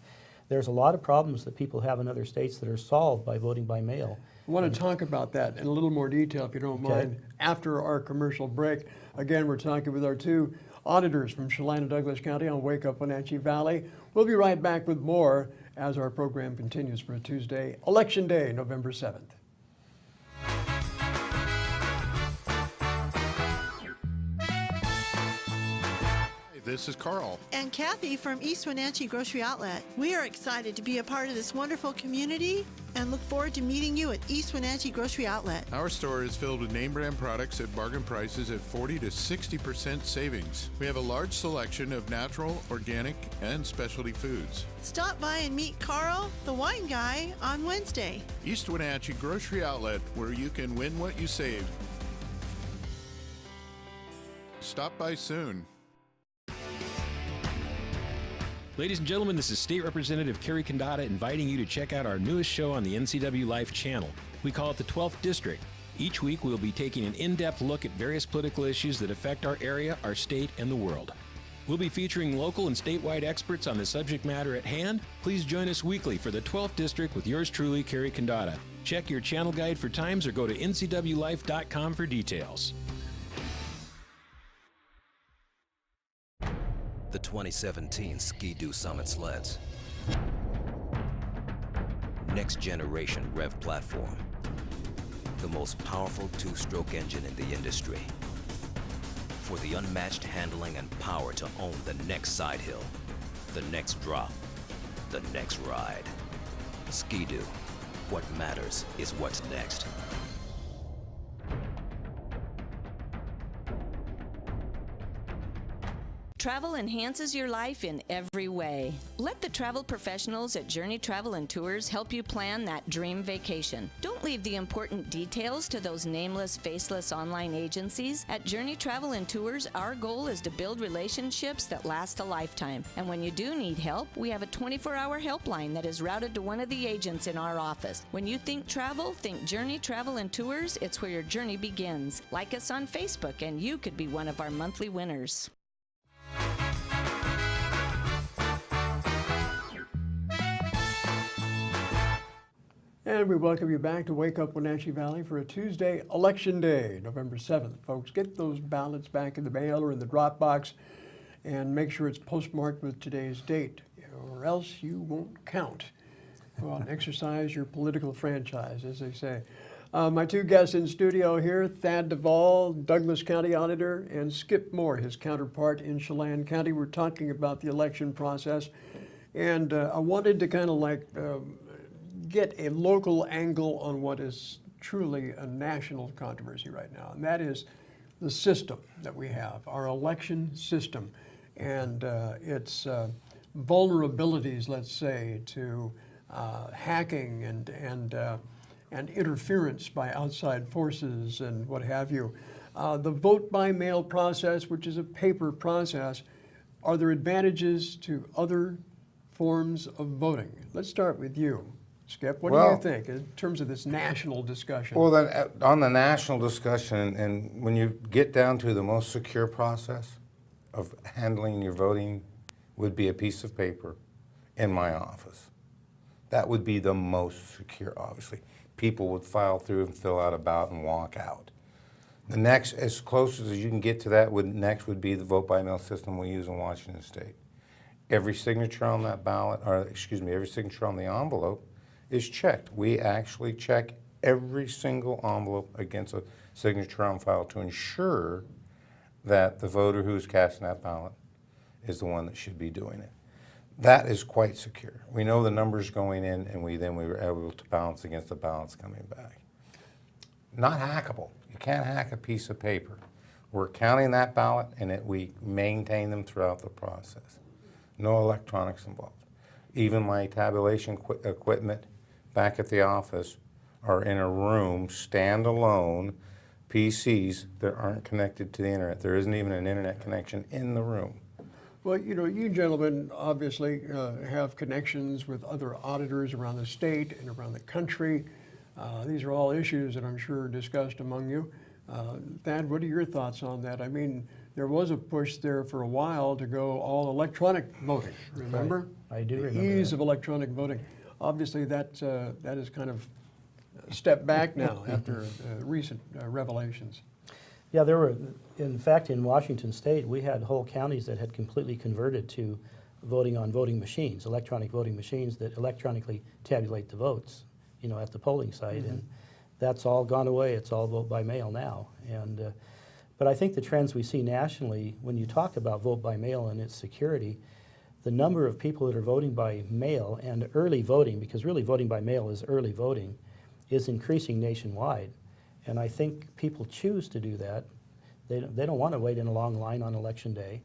there's a lot of problems that people have in other states that are solved by voting by mail. I want to talk about that in a little more detail, if you don't mind, after our commercial break. Again, we're talking with our two auditors from Chelan and Douglas County on Wake Up Wenatchee Valley. We'll be right back with more as our program continues for a Tuesday, Election Day, November 7th. This is Carl. And Kathy from East Wenatchee Grocery Outlet. We are excited to be a part of this wonderful community and look forward to meeting you at East Wenatchee Grocery Outlet. Our store is filled with name brand products at bargain prices at 40 to 60% savings. We have a large selection of natural, organic, and specialty foods. Stop by and meet Carl, the wine guy, on Wednesday. East Wenatchee Grocery Outlet, where you can win what you saved. Stop by soon. Ladies and gentlemen, this is State Representative Kerry Condata inviting you to check out our newest show on the NCW Life channel. We call it the 12th District. Each week, we'll be taking an in-depth look at various political issues that affect our area, our state, and the world. We'll be featuring local and statewide experts on the subject matter at hand. Please join us weekly for the 12th District with yours truly, Kerry Condata. Check your channel guide for times or go to ncwlife.com for details. The 2017 Ski-Doo Summit sleds. Next generation REV platform. The most powerful two-stroke engine in the industry. For the unmatched handling and power to own the next side hill, the next drop, the next ride. Ski-Doo. What matters is what's next. Travel enhances your life in every way. Let the travel professionals at Journey Travel and Tours help you plan that dream vacation. Don't leave the important details to those nameless, faceless online agencies. At Journey Travel and Tours, our goal is to build relationships that last a lifetime. And when you do need help, we have a 24-hour helpline that is routed to one of the agents in our office. When you think travel, think Journey Travel and Tours. It's where your journey begins. Like us on Facebook, and you could be one of our monthly winners. And we welcome you back to Wake Up Wenatchee Valley for a Tuesday, Election Day, November 7th. Folks, get those ballots back in the mail or in the drop box and make sure it's postmarked with today's date, or else you won't count. Go out and exercise your political franchise, as they say. My two guests in studio here, Thad Duvall, Douglas County Auditor, and Skip Moore, his counterpart in Chelan County. We're talking about the election process, and I wanted to kind of like get a local angle on what is truly a national controversy right now, and that is the system that we have, our election system, and its vulnerabilities, let's say, to hacking and interference by outside forces and what have you. The vote by mail process, which is a paper process, are there advantages to other forms of voting? Let's start with you, Skip. What do you think in terms of this national discussion? Well, then, on the national discussion, and when you get down to the most secure process of handling your voting would be a piece of paper in my office. That would be the most secure, obviously. People would file through and fill out a ballot and walk out. The next, as close as you can get to that, next would be the vote by mail system we use in Washington State. Every signature on that ballot, or excuse me, every signature on the envelope is checked. We actually check every single envelope against a signature on file to ensure that the voter who's casting that ballot is the one that should be doing it. That is quite secure. We know the numbers going in, and we were able to balance against the balance coming back. Not hackable. You can't hack a piece of paper. We're counting that ballot, and we maintain them throughout the process. No electronics involved. Even my tabulation equipment back at the office are in a room, standalone PCs that aren't connected to the internet. There isn't even an internet connection in the room. Well, you know, you gentlemen obviously have connections with other auditors around the state and around the country. These are all issues that I'm sure are discussed among you. Thad, what are your thoughts on that? I mean, there was a push there for a while to go all electronic voting, remember? Right. I do the remember ease that. of electronic voting. Obviously, that is kind of stepped back now after recent revelations. Yeah, there were, in fact, in Washington State, we had whole counties that had completely converted to voting on voting machines, electronic voting machines that electronically tabulate the votes, you know, at the polling site. And that's all gone away. It's all vote by mail now. And but I think the trends we see nationally, when you talk about vote by mail and its security, the number of people that are voting by mail and early voting, because really voting by mail is early voting, is increasing nationwide. And I think people choose to do that. They don't want to wait in a long line on election day.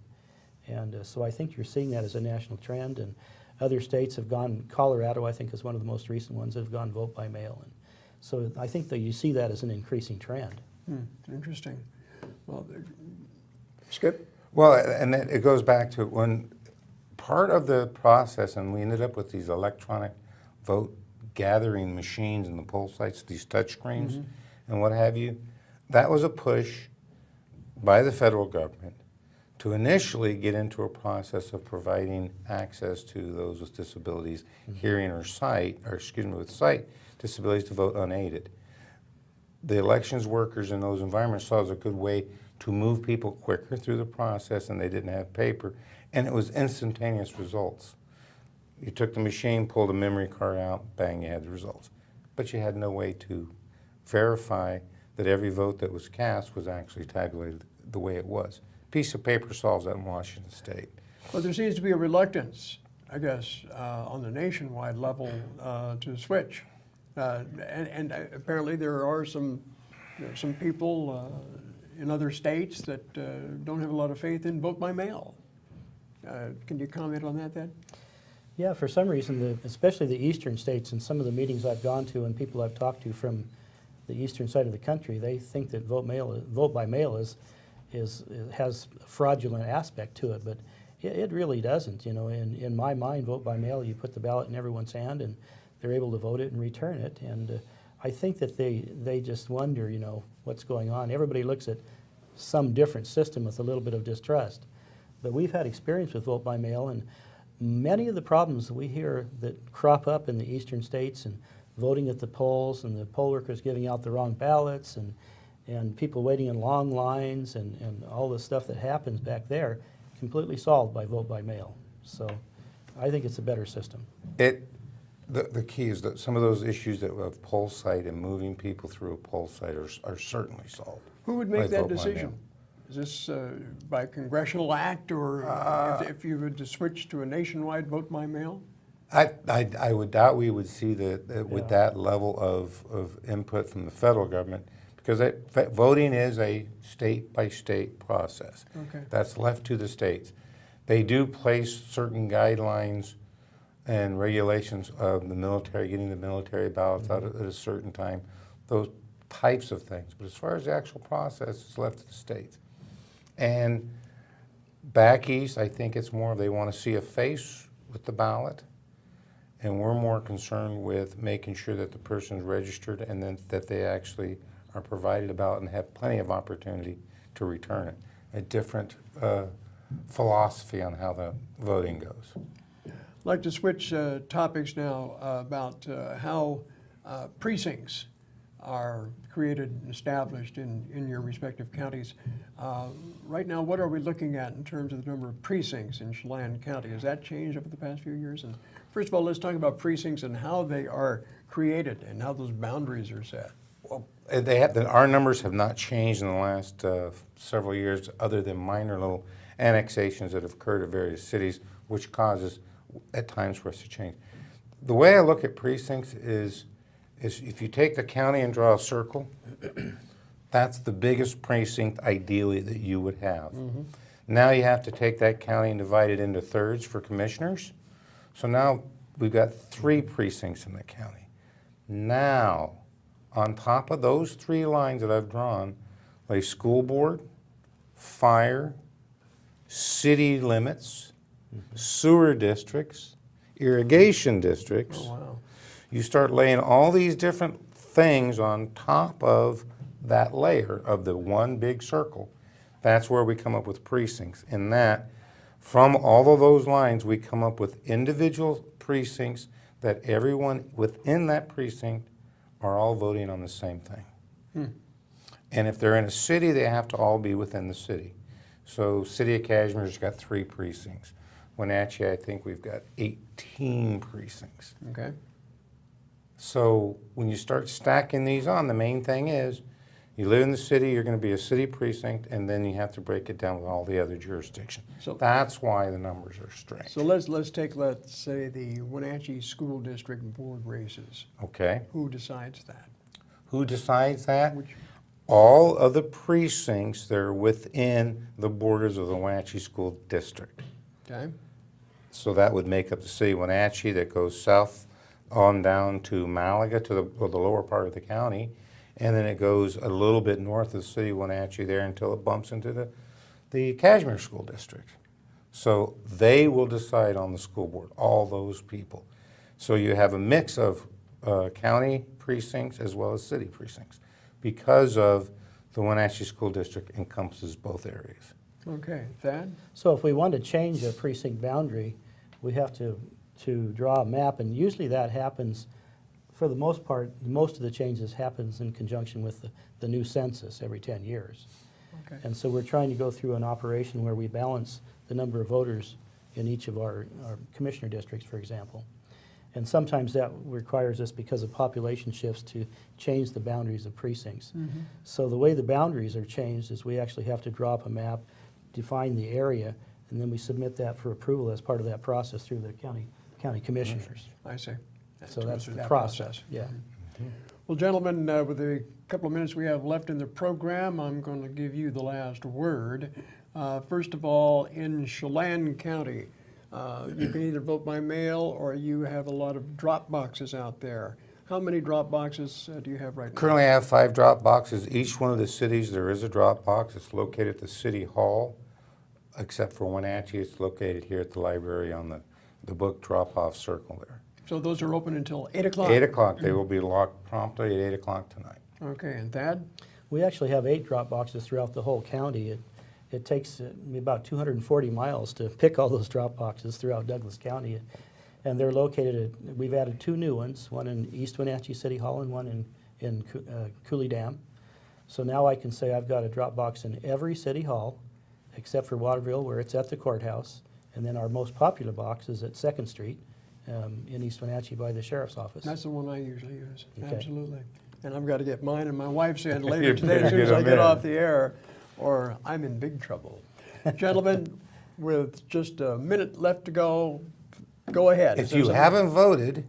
And so I think you're seeing that as a national trend. And other states have gone, Colorado I think is one of the most recent ones that have gone vote by mail. And so I think that you see that as an increasing trend. Interesting. Well, Skip? Well, and it goes back to when part of the process, and we ended up with these electronic vote gathering machines in the poll sites, these touch screens and what have you, that was a push by the federal government to initially get into a process of providing access to those with disabilities, hearing or sight, or excuse me, with sight disabilities to vote unaided. The elections workers in those environments saw it as a good way to move people quicker through the process, and they didn't have paper, and it was instantaneous results. You took the machine, pulled a memory card out, bang, you had the results. But you had no way to verify that every vote that was cast was actually tabulated the way it was. A piece of paper solves that in Washington State. Well, there seems to be a reluctance, I guess, on the nationwide level to switch. And apparently there are some people in other states that don't have a lot of faith in vote by mail. Can you comment on that, Thad? Yeah, for some reason, especially the eastern states, and some of the meetings I've gone to and people I've talked to from the eastern side of the country, they think that vote by mail has a fraudulent aspect to it, but it really doesn't. You know, in my mind, vote by mail, you put the ballot in everyone's hand and they're able to vote it and return it. And I think that they just wonder, you know, what's going on. Everybody looks at some different system with a little bit of distrust. But we've had experience with vote by mail, and many of the problems that we hear that crop up in the eastern states, and voting at the polls, and the poll workers giving out the wrong ballots, and people waiting in long lines, and all the stuff that happens back there, completely solved by vote by mail. So I think it's a better system. The key is that some of those issues that of poll site and moving people through a poll site are certainly solved. Who would make that decision? Is this by congressional act, or if you were to switch to a nationwide vote by mail? I would doubt we would see that with that level of input from the federal government, because voting is a state-by-state process. Okay. That's left to the states. They do place certain guidelines and regulations of the military, getting the military ballots out at a certain time, those types of things. But as far as the actual process, it's left to the states. And back east, I think it's more they want to see a face with the ballot, and we're more concerned with making sure that the person's registered and then that they actually are provided a ballot and have plenty of opportunity to return it. A different philosophy on how the voting goes. I'd like to switch topics now about how precincts are created and established in your respective counties. Right now, what are we looking at in terms of the number of precincts in Chelan County? Has that changed over the past few years? And first of all, let's talk about precincts and how they are created and how those boundaries are set. Well, our numbers have not changed in the last several years, other than minor little annexations that have occurred at various cities, which causes at times for us to change. The way I look at precincts is if you take the county and draw a circle, that's the biggest precinct ideally that you would have. Now you have to take that county and divide it into thirds for commissioners. So now we've got 3 precincts in the county. Now, on top of those 3 lines that I've drawn, lay school board, fire, city limits, sewer districts, irrigation districts. Oh, wow. You start laying all these different things on top of that layer of the one big circle. That's where we come up with precincts. And that, from all of those lines, we come up with individual precincts that everyone within that precinct are all voting on the same thing. And if they're in a city, they have to all be within the city. So City of Cashmere's got 3 precincts. Wenatchee, I think we've got 18 precincts. Okay. So when you start stacking these on, the main thing is, you live in the city, you're going to be a city precinct, and then you have to break it down with all the other jurisdictions. So that's why the numbers are strange. So let's take, let's say, the Wenatchee School District Board races. Okay. Who decides that? Who decides that? All of the precincts that are within the borders of the Wenatchee School District. Okay. So that would make up the city of Wenatchee that goes south on down to Malaga, to the lower part of the county, and then it goes a little bit north of the city of Wenatchee there until it bumps into the Cashmere School District. So they will decide on the school board, all those people. So you have a mix of county precincts as well as city precincts because of the Wenatchee School District encompasses both areas. Okay, Thad? So if we want to change a precinct boundary, we have to draw a map, and usually that happens, for the most part, most of the changes happens in conjunction with the new census every 10 years. Okay. And so we're trying to go through an operation where we balance the number of voters in each of our commissioner districts, for example. And sometimes that requires us, because of population shifts, to change the boundaries of precincts. Mhm. So the way the boundaries are changed is we actually have to draw up a map, define the area, and then we submit that for approval as part of that process through the county commissioners. I see. So that's the that process. Yeah. Well, gentlemen, with the couple of minutes we have left in the program, I'm going to give you the last word. First of all, in Chelan County, you can either vote by mail or you have a lot of drop boxes out there. How many drop boxes do you have right now? Currently I have 5 drop boxes. Each one of the cities there is a drop box. It's located at the city hall, except for Wenatchee. It's located here at the library on the book drop-off circle there. So those are open until 8 o'clock? 8 o'clock. They will be locked promptly at 8 o'clock tonight. Okay, and Thad? We actually have 8 drop boxes throughout the whole county. It takes me about 240 miles to pick all those drop boxes throughout Douglas County. And they're located we've added 2 new ones, one in East Wenatchee City Hall and one in Cooley Dam. So now I can say I've got a drop box in every city hall, except for Waterville, where it's at the courthouse. And then our most popular box is at 2nd Street in East Wenatchee by the sheriff's office. That's the one I usually use, Okay. absolutely. And I've got to get mine and my wife's in later You today as better soon as get I 'em get in. off the air, or I'm in big trouble. Gentlemen, with just a minute left to go ahead. If you haven't voted,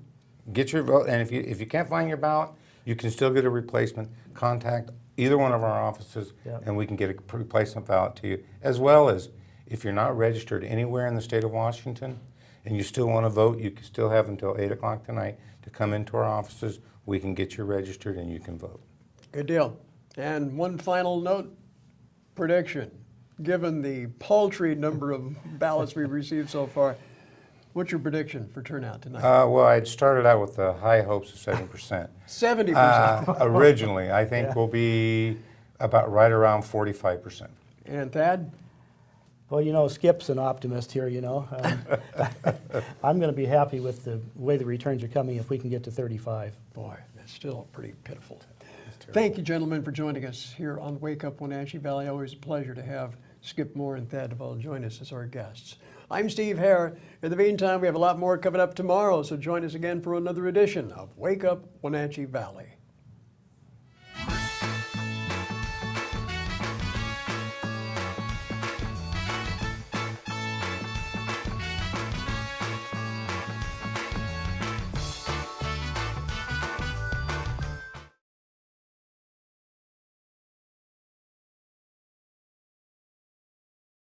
get your vote. And if you can't find your ballot, you can still get a replacement. Contact either one of our offices, Yep. and we can get a replacement ballot to you. As well as, if you're not registered anywhere in the state of Washington and you still want to vote, you can still have until 8 o'clock tonight to come into our offices. We can get you registered and you can vote. Good deal. And one final note, prediction. Given the paltry number of ballots we've received so far, what's your prediction for turnout tonight? Well, I'd started out with the high hopes of 7%. 70%. Originally, I think Yeah. we'll be about right around 45%. And Thad? Well, you know, Skip's an optimist here, you know. I'm going to be happy with the way the returns are coming if we can get to 35. Boy, that's still pretty pitiful. Thank you, gentlemen, for joining us here on Wake Up Wenatchee Valley. Always a pleasure to have Skip Moore and Thad Duvall join us as our guests. I'm Steve Hare. In the meantime, we have a lot more coming up tomorrow, so join us again for another edition of Wake Up Wenatchee Valley.